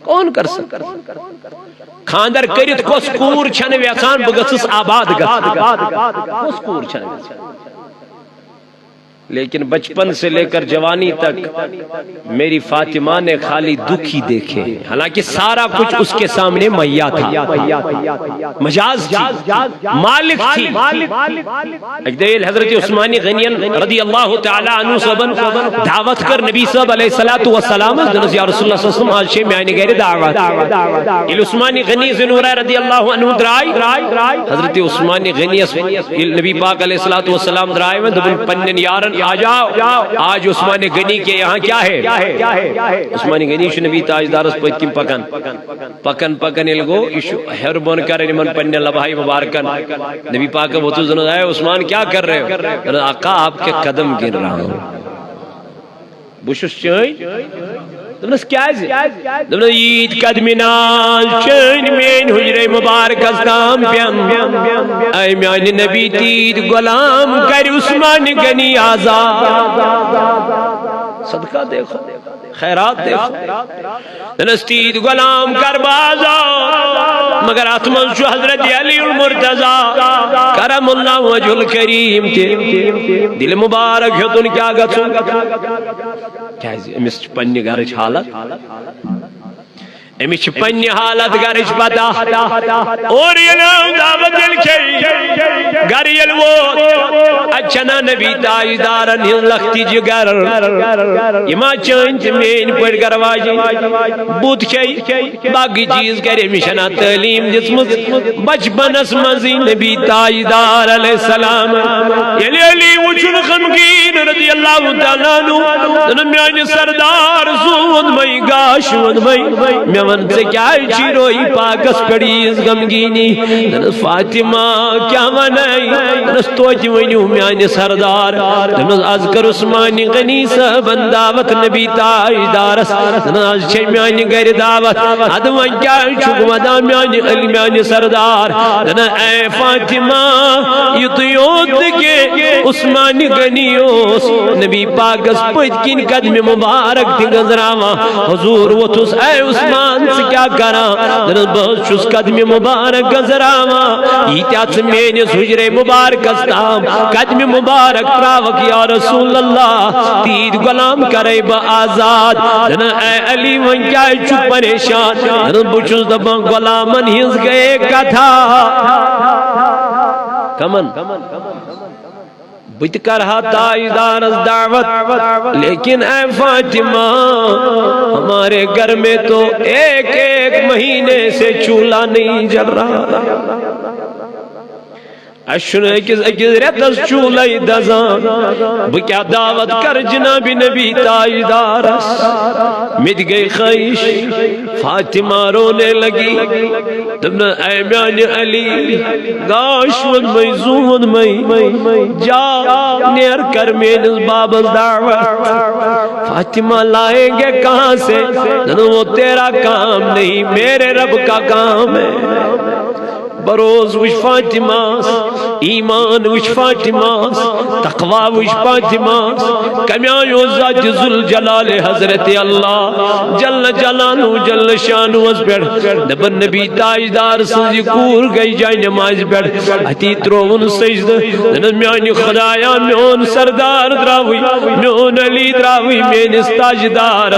کون کر سکتا خاندر کرت کس کور چھن ویسان بگسس آباد کس کور چھن لیکن بچپن سے لے کر جوانی تک میری فاطمہ نے خالی دکھی دیکھے حالانکہ سارا کچھ اس کے سامنے مہیا تھا مجاز تھی مالک تھی اجدیل حضرت عثمانی غنی رضی اللہ تعالی عنہ صبن دعوت کر نبی صاحب علیہ السلام دنس یا رسول اللہ صلی اللہ علیہ وسلم آج شے میں آنے گئے دعوت عثمانی غنی زنورہ رضی اللہ عنہ درائی حضرت عثمانی غنی نبی پاک علیہ السلام درائی میں دبن پنن یارن آج عثمان غنی کے یہاں کیا ہے عثمان غنی شو نبی تاجدار اس پویت کم پکن الگو ایشو حربون کرن من پنی لبہائی مبارکن نبی پاک وہ تو زنو دائے عثمان کیا کر رہے ہو آقا آپ کے قدم گر رہا ہوں بوشش چاہی دمنس کیا ہے دمنس عید قدمنال چین مین حجر مبارک استام پیان اے میان نبی تید غلام کر عثمان غنی آزاد صدقہ دیکھو خیرات دیکھو دمنس تید غلام کر بازار مگر اتمن شو حضرت علی المرتضی کرم اللہ وجہ الکریم دل مبارک ہے تن کیا گھو کیا ہے امس پنی گھرچ حالت امس پنی حالت گھرچ پتا اور یہ نام دعوت دل کے گھر یلو اچھنا نبی تاجدارن ہن لختی جگر یہ ما چانچ مین پر گرواجی بود کھئی باقی چیز کرے مشنا تعلیم جسمت بچپنس مزی نبی تاجدار علیہ السلام علی وچن خمگین رضی اللہ تعالیٰ عنہ میانی سردار سود مئی گاشود مئی میون سے کیا چیروئی پاکس پڑیز غمگینی فاطمہ کیا منائی نستوچ ونیو میانی سردار از کر عثمان غنی صاحب دعوت نبی تاجدارس از چھ میانی گر دعوت ادوان کیا چک ودا میانی علی میانی سردار اے فاطمہ یہ تو یود کے عثمان غنیوس نبی پاکس پت کن قدم مبارک تھی گزراما حضور وہ تس اے عثمان سے کیا کرا بہت شس قدم مبارک گزراما یہ تیات مینس حجر مبارک استام قدم مبارک تراوک یا رسول اللہ تید غلام کرے با آزاد اے علی من کیا چپ پریشان بچوز دبا غلامن ہنس گئے کتھا کمن بت کرہا تاجدار از دعوت لیکن اے فاطمہ ہمارے گھر میں تو ایک مہینے سے چولہا نہیں جل رہا اشن اکز ریتس چولہی دزان بکیا دعوت کر جناب نبی تاجدارس مٹ گئی خواہش فاطمہ رونے لگی تم اے میان علی گاش ود مئی زون مئی جا نیر کر مینس بابس دعوت فاطمہ لائیں گے کہاں سے وہ تیرا کام نہیں میرے رب کا کام ہے بروز وش فاطمہ ایمان وش فاطمہ تقوی وش فاطمہ کمیاں ذات ذوالجلال حضرت اللہ جل جلالہ جل شانہ اس پہ دبن نبی تاجدار سنزی کور گئی جائے نماز پہ اتی ترون سجدہ دن میانی خدایا میون سردار دراوی میون علی دراوی میانس تاجدار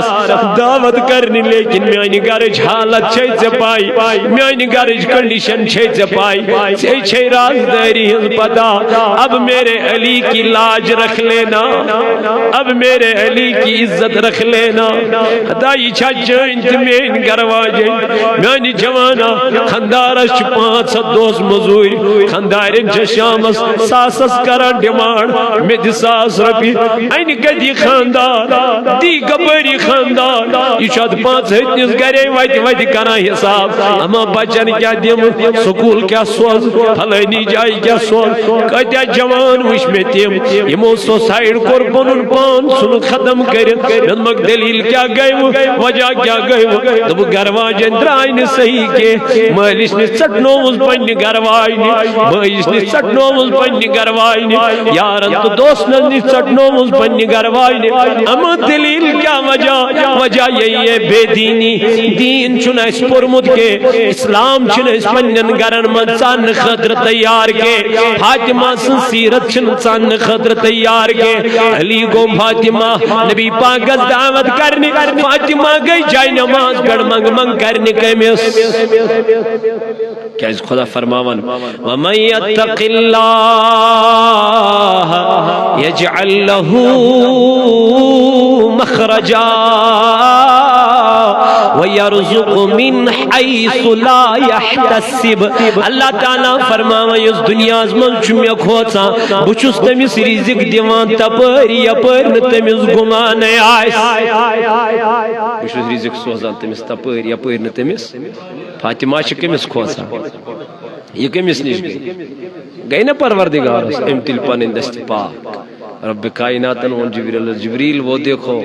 دعوت کرنی لیکن میانی گرج حالت چھے چپائی میانی گرج کنڈیشن چھے چپائی چھے رازداری ہز پتا اب میرے علی کی لاج رکھ لینا اب میرے علی کی عزت رکھ لینا خدای چھا جائنت مین گروا جائیں میانی جوانا خندارش 500 دوست مزوری خندارن جشامس ساسس کران ڈیمانڈ میں 10,000 روپی این گدی خاندار دی گبری خاندار یہ شاد 5 ہتنس گرے وائتی کنا حساب اما بچن کیا دیم سکول کیا سوز پھلینی جائی کیا سوز کتیا جوان وش میں تیم یمو سوسائڈ کور بنن پان سن ختم کرن نمک دلیل کیا گئے وجہ کیا گئے دب گروا جندرائن صحیح کے مالش نے سٹنوز پنی گروائن مالش نے سٹنوز پنی گروائن یارن تو دوست نے سٹنوز پنی گروائن اما دلیل کیا وجہ یہی ہے بے دینی دین چنہ اس پرمد کے اسلام چنہ اس پنن گرن من سان خطر تیار کے فاطمہ سن سیرت چن سان خطر تیار کے علی کو فاطمہ نبی پاک دعوت کرنی فاطمہ گئی جائے نماز پڑھ منگ کرنے کے میں کیا اس خدا فرماون وَمَن يَتَّقِ اللَّهَ يَجْعَلْ لَهُ مَخْرَجًا وَيَرْزُقُ مِنْ حَيْثُ لَا يَحْتَسِبُ اللہ تعالیٰ فرماون اس دنیا من چمی کھوچا بچوس تمیس رزق دیوان تپری اپر تمیس گمانے آئیس بچوس رزق سوزان تمیس تپری اپر تمیس فاطمہ چکمیس کھوچا یہ کمیس نش گئی نا پروردگار امتل پانن دست پاک رب کائناتن و جبریل وہ دیکھو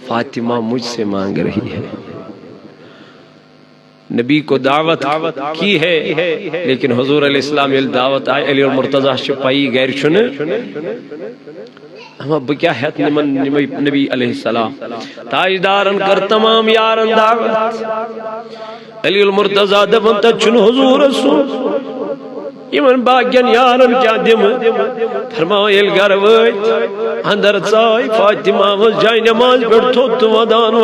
فاطمہ مجھ سے مانگ رہی ہے نبی کو دعوت کی ہے لیکن حضور علیہ السلام یہ دعوت آئے علی المرتضی شپائی غیر چھنے ہم اب کیا ہے نبی علیہ السلام تاجدارن کر تمام یارن دعوت علی المرتضی دبن تا چھن حضور رسول یمن باقین یارن کیا دم فرماؤ ایل گر ویت اندر چائی فاطمہ وز جائے نماز پڑھ تو ودان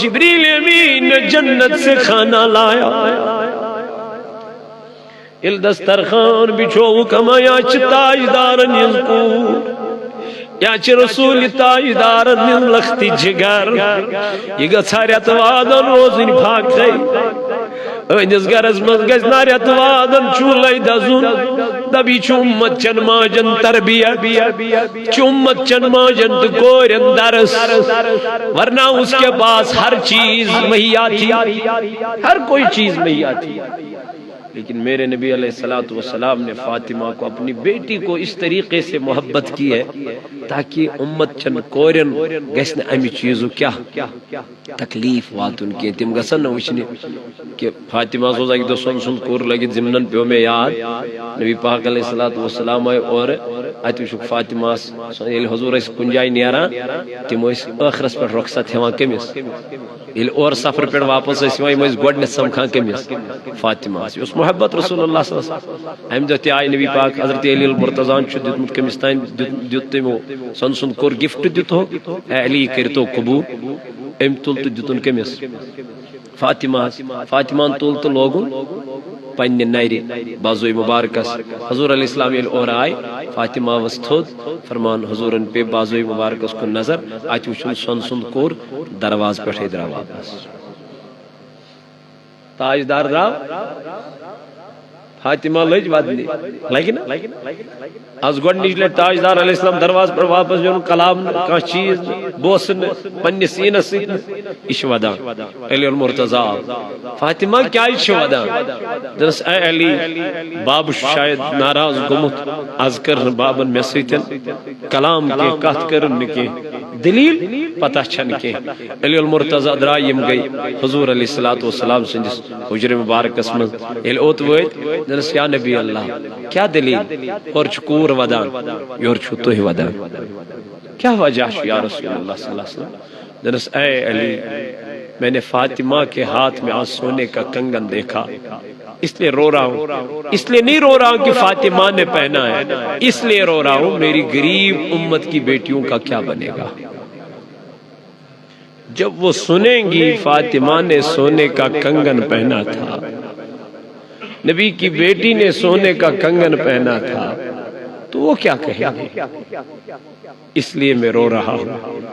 جبریل امین نے جنت سے کھانا لایا ال دسترخان بچھو کما یا تاجدارن یذکور یا رسول تاجدارن لختی جگر یہ گھاریت وادن روزن بھاگ گئی اینس گرز مز گز ناریت وادن چولائی دزون دبی چومت چن ماجن تربیت چومت چن ماجن دکورن درس ورنہ اس کے پاس ہر چیز مہیا تھی ہر کوئی چیز مہیا تھی لیکن میرے نبی علیہ السلام نے فاطمہ کو اپنی بیٹی کو اس طریقے سے محبت کی ہے تاکہ امت چن کورن گسن امی چیزو کیا تکلیف واتن کے تم گسن وچنی کہ فاطمہ سوزا کی دو سن کور لگی زمنن پیو میں یاد نبی پاک علیہ السلام اور اتو شک فاطمہ حضور اس کنجائی نیرا تم اس آخرس پر رخصت ہوا کمس اور سفر پر واپس اس گوڈن سمکھا کمس فاطمہ اس محبت رسول اللہ صلی اللہ علیہ وسلم ایم دتی آئی نبی پاک حضرت علی المرتضی چھ دتمت کمستان دتمو سن کور گفٹ دتو علی کرتو قبول ام تلت دتن کمس فاطمہ تلت لوگن پنہ نری بازوی مبارکس حضور علیہ السلام اور آئی فاطمہ وستھود فرمان حضورن پہ بازوی مبارکس کو نظر آتی وچن سن کور درواز پٹھے درا واپس تاجدار راو فاطمہ لج ودنی لیکن از گوڑ نجلے تاجدار علیہ السلام دروازہ پر واپس جو کلام کا چیز بوسن پنی سینہ سین اش ودان علی المرتضی فاطمہ کیا اش ودان درس اے علی باب شاید ناراض گمت از کر بابن میں سیتن کلام کے کات کرن کے دلیل پتہ چھن کے علی المرتضی درائیم گئی حضور علیہ الصلوۃ والسلام سندس حجر مبارکس من یل اوت ویت دنس یا نبی اللہ کیا دلیل اور چکور ودان یور چھو تو ہی ودان کیا وجہ یا رسول اللہ صلی اللہ علیہ وسلم دنس اے علی میں نے فاطمہ کے ہاتھ میں آج سونے کا کنگن دیکھا اس لیے رو رہا ہوں، اس لیے نہیں رو رہا ہوں کہ فاطمہ نے پہنا ہے، اس لیے رو رہا ہوں میری غریب امت کی بیٹیوں کا کیا بنے گا جب وہ سنیں گی فاطمہ نے سونے کا کنگن پہنا تھا، نبی کی بیٹی نے سونے کا کنگن پہنا تھا، تو وہ کیا کہیں گے؟ اس لیے میں رو رہا ہوں۔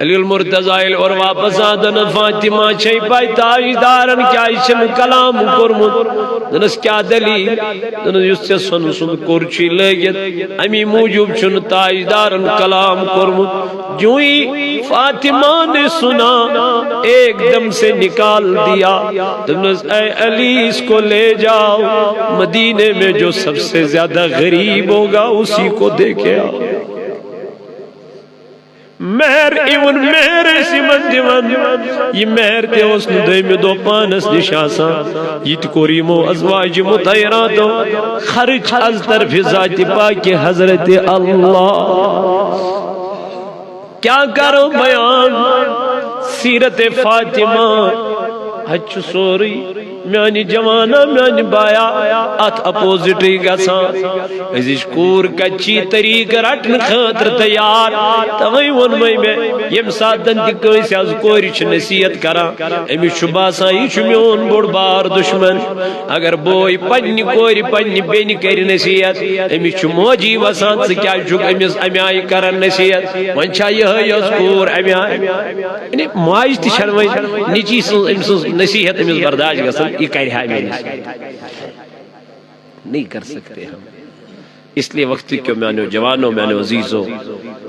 علی المرتضی اور واپس آدن فاطمہ چھئی پائی تاجدارن کیا اسم کلام کرمت دنس کیا دلیل دنس اس سے سن سن کرچی لگت امی موجب چن تاجدارن کلام کرمت جو ہی فاطمہ نے سنا ایک دم سے نکال دیا دنس اے علی اس کو لے جاؤ مدینے میں جو سب سے زیادہ غریب ہوگا اسی کو دیکھے آؤ مہر ایون مہر سیمن دیوان یہ مہر تے اس ندائی میں دو پانس نشاسا یہ تکوریمو ازواج مطیراتو خرچ از طرف ذات پاک حضرت اللہ کیا کرو بیان سیرت فاطمہ ہچ سوری میانی جوانا میانی بایا ات اپوزٹی گسان ازیش کور کچی طریق رٹن خاطر تیار توئی ون میں یم ساتن تی کیسی از کوری چھ نصیحت کرا امی شباسا ہی چمیون بڑ بار دشمن اگر بوئی پنی کوری پنی بینی کری نصیحت امی چموجی وسان سے کیا جھک امی آئی کرن نصیحت ونچا یہ از کور امی آئی یعنی ماج تی شرمائی نیچی سن نصیحت امی برداشت گسن یہ کہہ رہا ہے میں نہیں کر سکتے ہم اس لیے وقت کیوں میں نے جوانوں میں نے عزیزوں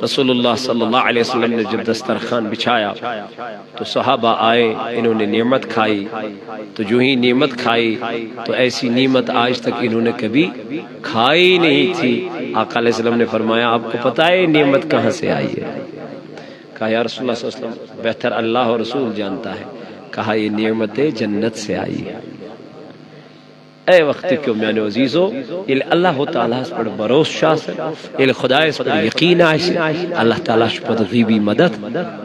رسول اللہ صلی اللہ علیہ وسلم نے جب دسترخوان بچھایا تو صحابہ آئے انہوں نے نعمت کھائی تو جو ہی نعمت کھائی تو ایسی نعمت آج تک انہوں نے کبھی کھائی نہیں تھی آقا علیہ السلام نے فرمایا آپ کو پتہ ہے نعمت کہاں سے آئی ہے کہا یا رسول اللہ صلی اللہ علیہ وسلم بہتر اللہ اور رسول جانتا ہے کہا یہ نعمت جنت سے آئی ہے اے وقت کیوں میں نے عزیزو یہ اللہ تعالیٰ اس پر بروس شاس ہے یہ خدا اس پر یقین آئیسے اللہ تعالیٰ اس پر غیبی مدد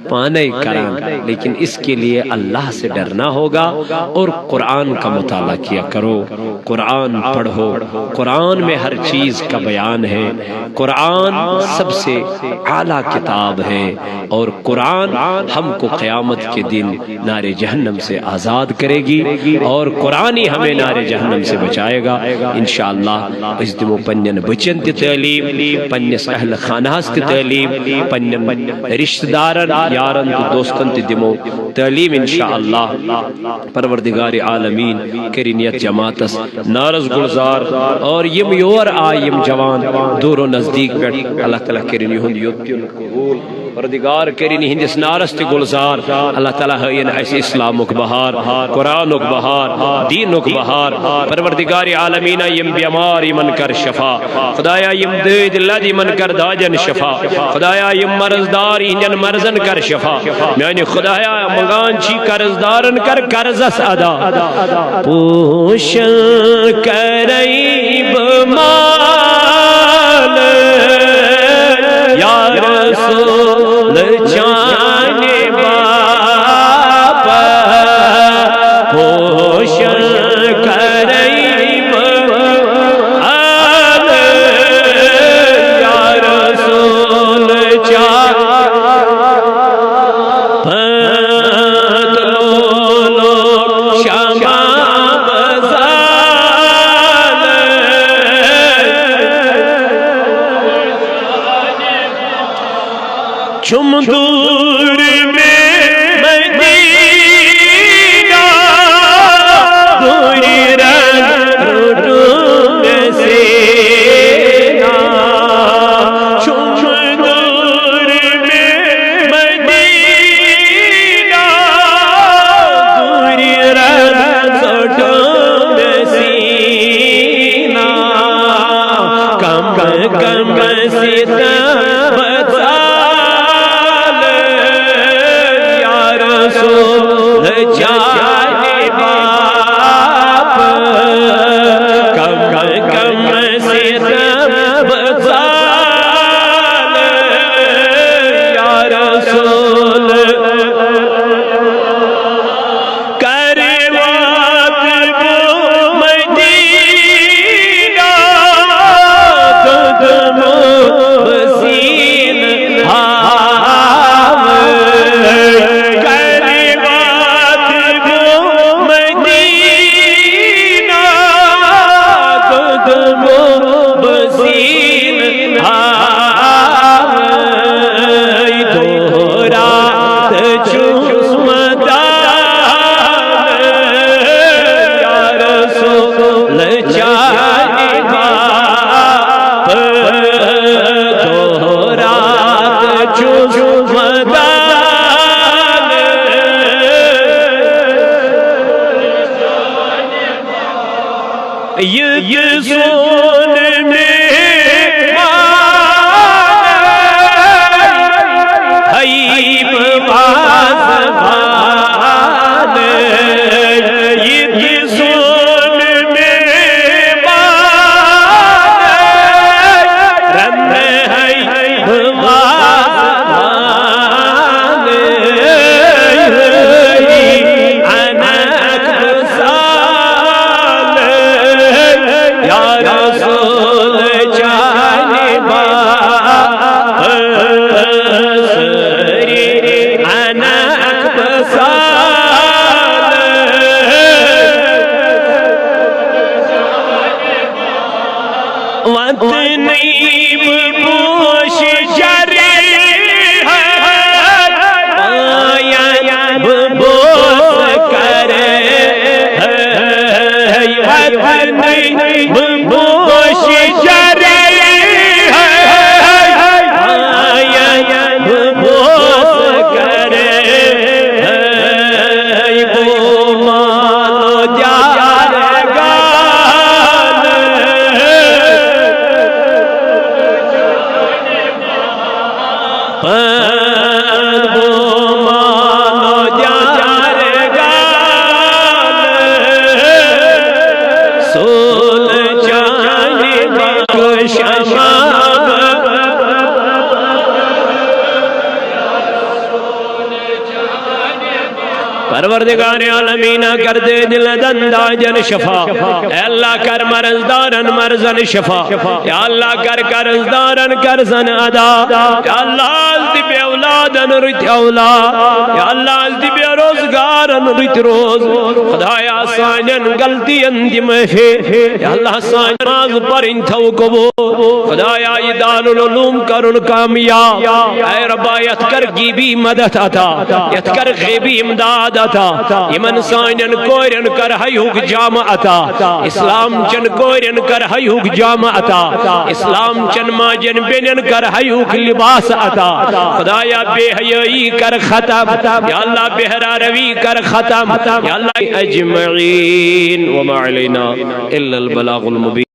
پانے کریں لیکن اس کے لیے اللہ سے ڈرنا ہوگا اور قرآن کا مطالعہ کیا کرو قرآن پڑھو قرآن میں ہر چیز کا بیان ہے قرآن سب سے اعلیٰ کتاب ہے اور قرآن ہم کو قیامت کے دن نار جہنم سے آزاد کرے گی اور قرآن ہی ہمیں نار جہنم سے بچائے گا انشاءاللہ اس دمو پنین بچن تی تعلیم پنیس اہل خانہاس تی تعلیم پنین رشتہ دارن یارن تی دوستن تی دمو تعلیم انشاءاللہ پروردگار عالمین کرینیت جماعتس نارز گلزار اور یم یور آئیم جوان دور و نزدیک بیٹھ اللہ تعالیٰ کرینی ہند یوتیون قبول پروردگار کرینی ہندس نارست گلزار اللہ تعالیٰ ہے ایسی اسلامک بہار قرآنک بہار دینک بہار پروردگار عالمین یم بیمار من کر شفا خدایا یم دید لدی من کر داجن شفا خدایا یم مرزدار انجن مرزن کر شفا یعنی خدایا مغان چی قرضدارن کر قرضس ادا پوشن کریب مال یا رسول جانے باپا پوشن کریب آل یا رسول جانے پتلولو شما بزال چم دور میں مدینہ دوری رنگ روٹوں سے چم دور میں مدینہ دوری رنگ روٹوں سینہ کم کم سیتا بتا رسول جان باپ کم کم ستم سال یا رسول یہ سون میں حیب بازبان یہ سون میں رن حیب بازبان انک بسال یا رسول جان باپ سری انک بسال وطنیب پوش جری پایا بوس کرے وطنیب پوش جری پایا بوس کرے وہ مانو جار گان وہ مانو جار گان سول جان شمام پروردگار عالمین کر دے دل دندہ جن شفا اے اللہ کر مرزدارن مرزن شفا یا اللہ کر قرضدارن قرضن ادا یا اللہ ازدی بے اولادن رت اولاد یا اللہ ازدی بے روزگارن رت روز خدایا سانن غلطی اندی محفی یا اللہ سانن نماز پر انتو کبو خدایا یہ دار العلوم کرن کامیاب اے ربا یتکر گیبی مدد عطا یتکر غیبی امداد عطا یمن سانن کورن کر حیوک جامع عطا اسلام چن کورن کر حیوک جامع عطا اسلام چن ماجن بینن کر حیوک لباس عطا خدایا بے حیائی کر ختم یا اللہ بہرا روی کر ختم یا اللہ اجمعین وما علینا الا البلاغ المبین